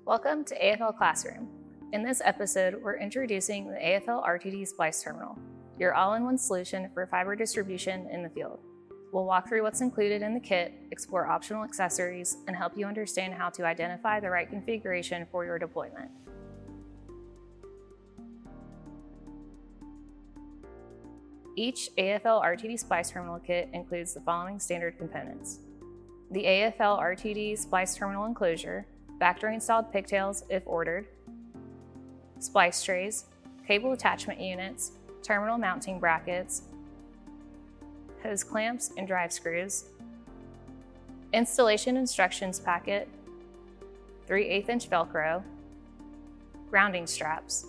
Welcome to AFL Classroom. In this episode, we're introducing the AFL RTD Splice Terminal, your all-in-one solution for fiber distribution in the field. We'll walk through what's included in the kit, explore optional accessories, and help you understand how to identify the right configuration for your deployment. Each AFL RTD Splice Terminal kit includes the following standard components: the AFL RTD Splice Terminal enclosure, factory installed pigtails if ordered, splice trays, cable attachment units, terminal mounting brackets, hose clamps and drive screws, installation instructions packet, 3/8" Velcro, grounding straps,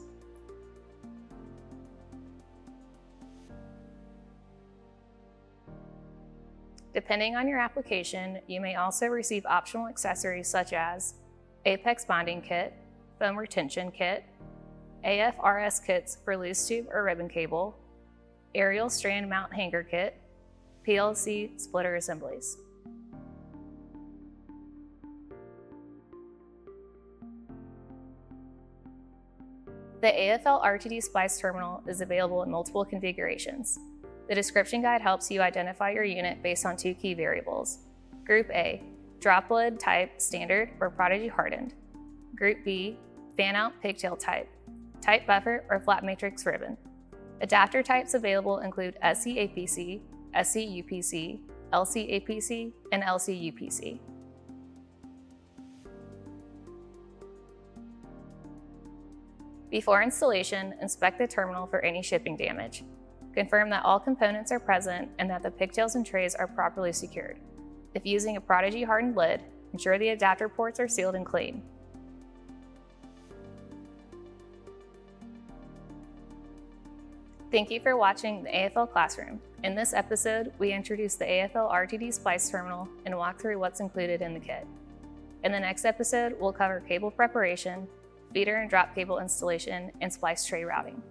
Depending on your application, you may also receive optional accessories such as Apex bonding kit, foam retention kit, AFRS kits for loose tube or ribbon cable, aerial strand mount hanger kit, PLC splitter assemblies. The AFL RTD Splice Terminal is available in multiple configurations. The description guide helps you identify your unit based on two key variables. Group A, drop lid type standard or Prodigy hardened. Group B, fan out pigtail type buffer or flat matrix ribbon. Adapter types available include SC-APC, SC-UPC, LC-APC, and LC-UPC. Before installation, inspect the terminal for any shipping damage. Confirm that all components are present and that the pigtails and trays are properly secured. If using a Prodigy hardened lid, ensure the adapter ports are sealed and clean. Thank you for watching the AFL Classroom. In this episode, we introduced the AFL RTD Splice Terminal and walk through what's included in the kit. In the next episode, we'll cover cable preparation, feeder and drop cable installation, and splice tray routing.